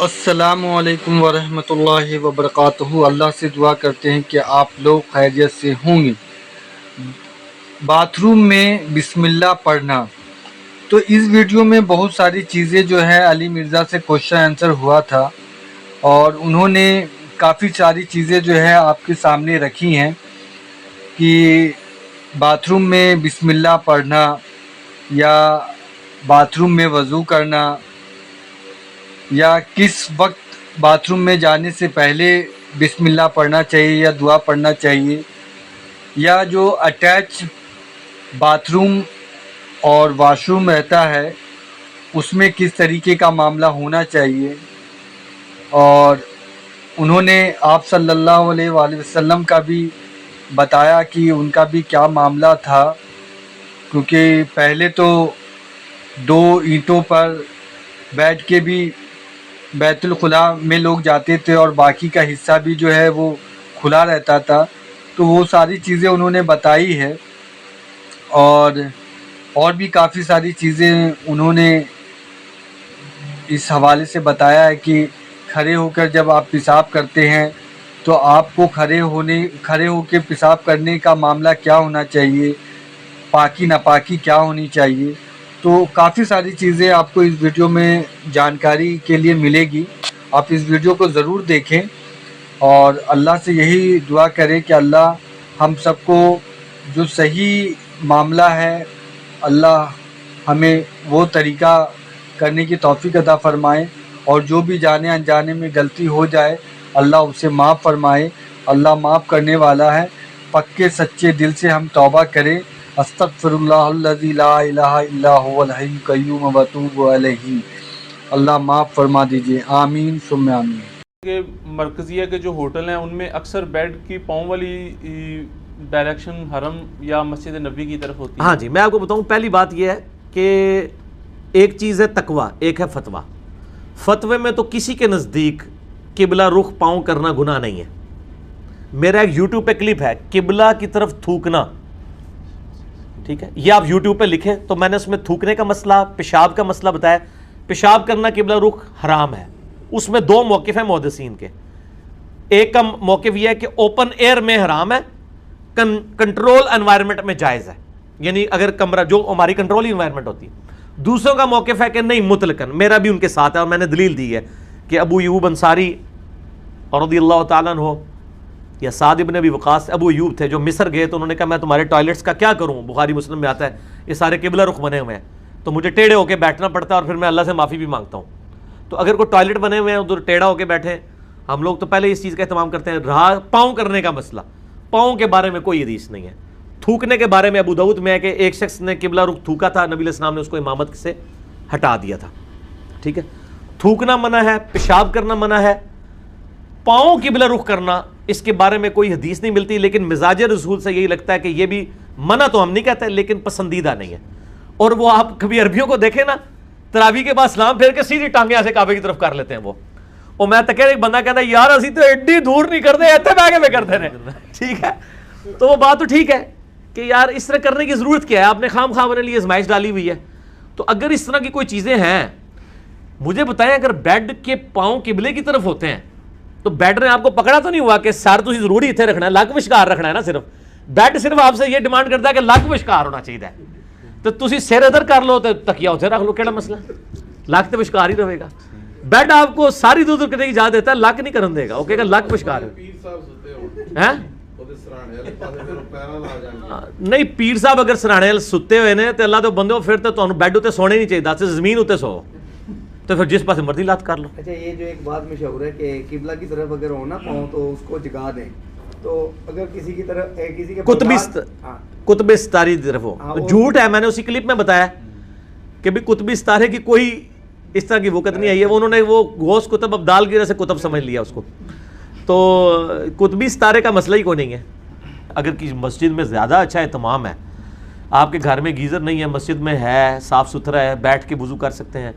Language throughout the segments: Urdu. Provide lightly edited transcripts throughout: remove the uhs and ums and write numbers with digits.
السلام علیکم ورحمۃ اللہ وبرکاتہ۔ اللہ سے دعا کرتے ہیں کہ آپ لوگ خیریت سے ہوں گے۔ باتھ روم میں بسم اللہ پڑھنا، تو اس ویڈیو میں بہت ساری چیزیں جو ہے علی مرزا سے کوشچن آنسر ہوا تھا، اور انہوں نے کافی ساری چیزیں جو ہے آپ کے سامنے رکھی ہیں کہ باتھ روم میں بسم اللہ پڑھنا یا باتھ روم میں وضو کرنا یا کس وقت باتھ روم میں جانے سے پہلے بسم اللہ پڑھنا چاہیے یا دعا پڑھنا چاہیے، یا جو اٹیچ باتھ روم اور واش روم رہتا ہے اس میں کس طریقے کا معاملہ ہونا چاہیے۔ اور انہوں نے آپ صلی اللہ علیہ وآلہ وسلم کا بھی بتایا کہ ان کا بھی کیا معاملہ تھا، کیونکہ پہلے تو 2 اینٹوں پر بیٹھ کے بھی بیت الخلاء میں لوگ جاتے تھے اور باقی کا حصہ بھی جو ہے وہ کھلا رہتا تھا، تو وہ ساری چیزیں انہوں نے بتائی ہے۔ اور بھی کافی ساری چیزیں انہوں نے اس حوالے سے بتایا ہے کہ کھڑے ہو کر جب آپ پیشاب کرتے ہیں تو آپ کو کھڑے ہو کے پیشاب کرنے کا معاملہ کیا ہونا چاہیے، پاکی ناپاکی کیا ہونی چاہیے۔ تو کافی ساری چیزیں آپ کو اس ویڈیو میں جانکاری کے لیے ملے گی، آپ اس ویڈیو کو ضرور دیکھیں اور اللہ سے یہی دعا کریں کہ اللہ ہم سب کو جو صحیح معاملہ ہے اللہ ہمیں وہ طریقہ کرنے کی توفیق عطا فرمائے، اور جو بھی جانے انجانے میں غلطی ہو جائے اللہ اسے معاف فرمائے۔ اللہ معاف کرنے والا ہے، پکے سچے دل سے ہم توبہ کریں۔ استغفر اللہ الذی لا الہ الا هو الحی القیوم واتوب الیہ۔ اللہ معاف فرما دیجئے، آمین ثم آمین۔ کہ مرکزیہ کے جو ہوٹل ہیں ان میں اکثر بیڈ کی پاؤں والی ڈائریکشن حرم یا مسجد نبی کی طرف ہوتی ہے۔ ہاں جی، میں آپ کو بتاؤں، پہلی بات یہ ہے کہ ایک چیز ہے تقویٰ، ایک ہے فتویٰ۔ فتوے میں تو کسی کے نزدیک قبلہ رخ پاؤں کرنا گناہ نہیں ہے۔ میرا ایک یوٹیوب پہ کلپ ہے قبلہ کی طرف تھوکنا، ٹھیک ہے، یہ آپ یوٹیوب پہ لکھیں تو میں نے اس میں تھوکنے کا مسئلہ، پیشاب کا مسئلہ بتایا۔ پیشاب کرنا قبلہ رخ حرام ہے، اس میں 2 موقف ہیں محدثین کے۔ ایک کا موقف یہ ہے کہ اوپن ایئر میں حرام ہے، کنٹرول انوائرمنٹ میں جائز ہے، یعنی اگر کمرہ جو ہماری کنٹرول انوائرمنٹ ہوتی ہے۔ دوسروں کا موقف ہے کہ نہیں مطلقاً، میرا بھی ان کے ساتھ ہے اور میں نے دلیل دی ہے کہ ابو ایوب انصاری رضی اللہ تعالیٰ عنہ یا سعد ابن ابی وقاص، ابو ایوب تھے جو مصر گئے تو انہوں نے کہا میں تمہارے ٹوائلٹس کا کیا کروں، بخاری مسلم میں آتا ہے یہ سارے قبلہ رخ بنے ہوئے ہیں تو مجھے ٹیڑھے ہو کے بیٹھنا پڑتا ہے اور پھر میں اللہ سے معافی بھی مانگتا ہوں۔ تو اگر کوئی ٹوائلٹ بنے ہوئے ہیں ادھر ٹیڑھا ہو کے بیٹھے، ہم لوگ تو پہلے اس چیز کا اہتمام کرتے ہیں۔ رہا پاؤں کرنے کا مسئلہ، پاؤں کے بارے میں کوئی حدیث نہیں ہے۔ تھوکنے کے بارے میں ابو داؤد میں ہے کہ ایک شخص نے قبلہ رخ تھوکا تھا، نبی علیہ السلام نے اس کو امامت سے ہٹا دیا تھا، ٹھیک ہے۔ تھوکنا منع ہے، پیشاب کرنا منع ہے، پاؤں قبلہ رخ کرنا اس کے بارے میں کوئی حدیث نہیں ملتی، لیکن مزاج رسول سے یہی لگتا ہے کہ یہ بھی منع تو ہم نہیں کہتے لیکن پسندیدہ نہیں ہے۔ اور وہ آپ کبھی عربیوں کو دیکھیں نا، تراویح کے بعد سلام پھیر کے سیدھی ٹانگیں ایسے کعبے کی طرف کر لیتے ہیں وہ۔ اور میں تک ایک بندہ کہتا ہے یار اسی تو ایڈی دور نہیں کرتے، ایتھے بیٹھ کے میں کرتے ہیں، ٹھیک ہے۔ تو وہ بات تو ٹھیک ہے کہ یار اس طرح کرنے کی ضرورت کیا ہے، آپ نے خام خواہ اپنے لیے ازمائش ڈالی ہوئی ہے۔ تو اگر اس طرح کی کوئی چیزیں ہیں مجھے بتائیں، اگر بیڈ کے پاؤں قبلے کی طرف ہوتے ہیں تو بیڈ نے آپ کو پکڑا تو نہیں ہوا کہ سر تو ضروری اتنے رکھنا ہے، لک وشکار رکھنا ہے نا، صرف بیڈ صرف آپ سے یہ ڈیمانڈ کرتا ہے کہ لک وشکار ہونا چاہیے، تو تسی سر ادھر کر لو تو تکیا اتنے رکھ لو، کیڑا مسئلہ، لک تو وشکار ہی رہے گا۔ بیڈ آپ کو ساری دور کرنے کی اجازت دیتا ہے، لک نہیں کرن دے گا، وہ کہے گا لک وشکار ہے۔ نہیں پیر صاحب اگر سرانے ستے ہوئے نے تو اللہ تو بندے پھر تو تمہیں بیڈ اتنے سونے نہیں چاہیے، دس زمین اتنے سو تو پھر جس پاس مرضی لات کر لو۔ اچھا، یہ جو ایک بات مشہور ہے کہ قبلہ کی طرف اگر ہونا پاؤں تو اس کو جگا دیں، تو اگر کسی کی طرف کسی کے قطب ستاری کی طرف ہو، جھوٹ ہے، میں نے اسی کلپ میں بتایا کہ بھی قطب ستارے کی کوئی اس طرح کی وقت نہیں آئی ہے، انہوں نے وہ غوث قطب ابدال کی وجہ سے قطب سمجھ لیا اس کو، تو قطبی ستارے کا مسئلہ ہی کوئی نہیں ہے۔ اگر کسی مسجد میں زیادہ اچھا اہتمام ہے، آپ کے گھر میں گیزر نہیں ہے، مسجد میں ہے، صاف ستھرا ہے، بیٹھ کے وضو کر سکتے ہیں،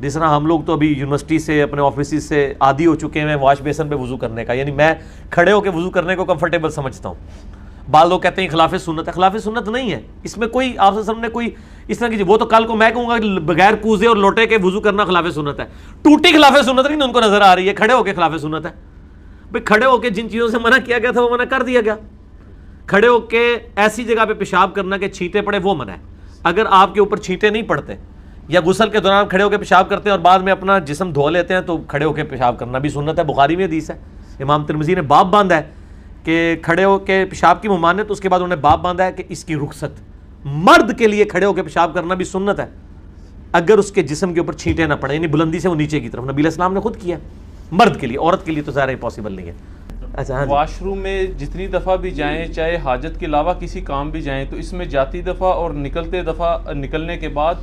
جس طرح ہم لوگ تو ابھی یونیورسٹی سے اپنے آفیسز سے عادی ہو چکے ہیں واش بیسن پہ وضو کرنے کا، یعنی میں کھڑے ہو کے وضو کرنے کو کمفرٹیبل سمجھتا ہوں، بعض لوگ کہتے ہیں خلاف سنت ہے، خلاف سنت نہیں ہے، اس میں کوئی آپ صلی اللہ علیہ وسلم نے کوئی اس طرح کی، وہ تو کل کو میں کہوں گا کہ بغیر کوزے اور لوٹے کے وضو کرنا خلاف سنت ہے، ٹوٹی خلاف سنت نہیں ان کو نظر آ رہی ہے، کھڑے ہو کے خلاف سنت ہے. بھئی کھڑے ہو کے جن چیزوں سے منع کیا گیا تھا وہ منع کر دیا گیا. کھڑے ہو کے ایسی جگہ پہ پیشاب کرنا کہ چھینٹے پڑے وہ منع ہے. اگر آپ کے اوپر چھینٹے نہیں پڑتے یا غسل کے دوران کھڑے ہو کے پیشاب کرتے ہیں اور بعد میں اپنا جسم دھو لیتے ہیں تو کھڑے ہو کے پیشاب کرنا بھی سنت ہے. بخاری میں حدیث ہے، امام ترمذی نے باب باندھا ہے کہ کھڑے ہو کے پیشاب کی ممانعت، اس کے بعد انہوں نے باب باندھا ہے کہ اس کی رخصت، مرد کے لیے کھڑے ہو کے پیشاب کرنا بھی سنت ہے اگر اس کے جسم کے اوپر چھینٹے نہ پڑے، یعنی بلندی سے وہ نیچے کی طرف. نبی علیہ السلام نے خود کیا مرد کے لیے، عورت کے لیے تو ظاہر پاسبل نہیں ہے. اچھا ہاں جی. واش روم میں جتنی دفعہ بھی جائیں، چاہے حاجت کے علاوہ کسی کام بھی جائیں، تو اس میں جاتی دفعہ اور نکلنے کے بعد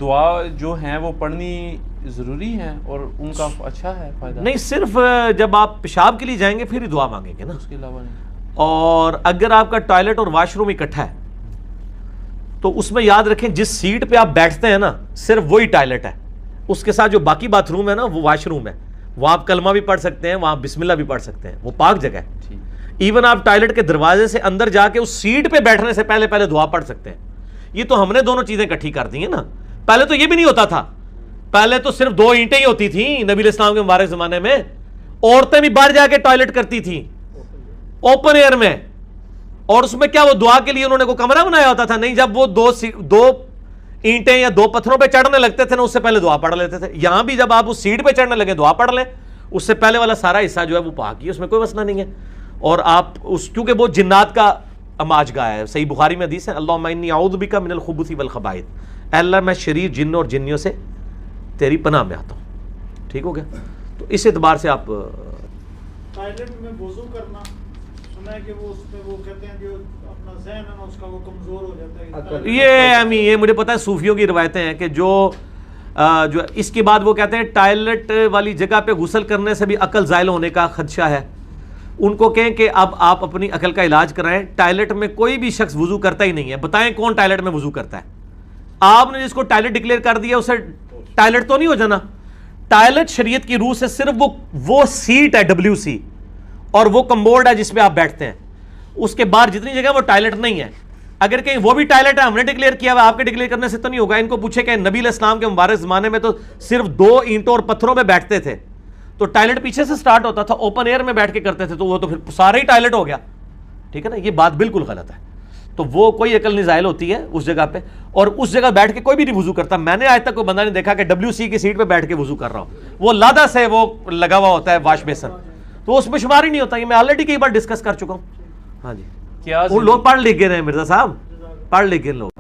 دعا جو ہیں وہ پڑھنی ضروری ہیں اور ان کا اچھا ہے فائدہ؟ نہیں، صرف جب آپ پیشاب کے لیے جائیں گے پھر ہی دعا مانگیں گے نا، اس کے علاوہ نہیں. اور اگر آپ کا ٹوائلٹ اور واش روم اکٹھا ہے تو اس میں یاد رکھیں جس سیٹ پہ آپ بیٹھتے ہیں نا صرف وہی ٹوائلٹ ہے، اس کے ساتھ جو باقی باتھ روم ہے نا وہ واش روم ہے. وہ آپ کلمہ بھی پڑھ سکتے ہیں، وہاں بسم اللہ بھی پڑھ سکتے ہیں، وہ پاک جگہ ہے. ایون آپ ٹوائلٹ کے دروازے سے اندر جا کے اس سیٹ پہ بیٹھنے سے پہلے دعا پڑھ سکتے ہیں. یہ تو ہم نے دونوں چیزیں اکٹھی کر دی ہیں نا. پہلے تو یہ بھی نہیں ہوتا تھا، پہلے تو صرف 2 اینٹیں ہی ہوتی تھیں نبی علیہ السلام کے مبارک زمانے میں. عورتیں بھی باہر جا کے ٹوائلٹ کرتی تھیں اوپن ایئر میں، اور اس میں کیا وہ دعا کے لیے انہوں نے کوئی کمرہ بنایا ہوتا تھا؟ نہیں. جب وہ 2 اینٹیں یا 2 پتھروں پہ چڑھنے لگتے تھے نا اس سے پہلے دعا پڑھ لیتے تھے. یہاں بھی جب آپ اس سیٹ پہ چڑھنے لگے دعا پڑھ لیں، اس سے پہلے والا سارا حصہ جو ہے وہ پاک ہی، اس میں کوئی مسئلہ نہیں ہے. اور آپ کیونکہ وہ جنات کا اماج گاہ ہے. صحیح بخاری میں حدیث ہے، اللہم انی اعوذ بک من الخبث والخبائث، اے اللہ میں شریر جنوں اور جنیوں سے تیری پناہ میں آتا ہوں. ٹھیک ہو گیا؟ تو اس اعتبار سے آپ ٹوائلٹ میں وضو کرنا سنا ہے کہ وہ اس پہ وہ کہتے ہیں جو اپنا ذہن ہے نا اس کا وہ کمزور ہو جاتا ہے. یہ مجھے پتا ہے صوفیوں کی روایتیں ہیں کہ جو اس کے بعد وہ کہتے ہیں ٹوائلٹ والی جگہ پہ غسل کرنے سے بھی عقل زائل ہونے کا خدشہ ہے. ان کو کہیں کہ اب آپ اپنی عقل کا علاج کرائیں. ٹوائلٹ میں کوئی بھی شخص وضو کرتا ہی نہیں ہے. بتائیں کون ٹوائلٹ میں وضو کرتا ہے؟ آپ نے جس کو ٹوائلٹ ڈکلیئر کر دیا اسے ٹوائلٹ تو نہیں ہو جانا. ٹوائلٹ شریعت کی روح سے صرف وہ سیٹ ہے WC اور وہ کمبورڈ ہے جس پہ آپ بیٹھتے ہیں، اس کے بعد جتنی جگہ وہ ٹوائلٹ نہیں ہے. اگر کہیں وہ بھی ٹوائلٹ ہے ہم نے ڈکلیئر کیا ہوا، آپ کے ڈکلیئر کرنے سے تو نہیں ہوگا. ان کو پوچھے کہ نبی علیہ السلام کے مبارک زمانے میں تو صرف 2 اینٹوں اور پتھروں پہ بیٹھتے تھے، تو ٹوائلٹ پیچھے سے سٹارٹ ہوتا تھا، اوپن ایئر میں بیٹھ کے کرتے تھے، تو وہ تو پھر سارا ہی ٹوائلٹ ہو گیا. ٹھیک ہے نا؟ یہ بات بالکل غلط ہے. تو وہ کوئی عقل نہیں زائل ہوتی ہے اس جگہ پہ، اور اس جگہ بیٹھ کے کوئی بھی نہیں وضو کرتا. میں نے آج تک کوئی بندہ نہیں دیکھا کہ WC کی سیٹ پہ بیٹھ کے وضو کر رہا ہو. وہ لادہ سے وہ لگا ہوا ہوتا ہے واش بیسن، تو اس میں شمار ہی نہیں ہوتا. یہ میں آلریڈی کئی بار ڈسکس کر چکا ہوں. ہاں جی. کیا وہ لوگ پڑھ لکھ گئے ہیں مرزا صاحب، پڑھ لکھ گئے لوگ.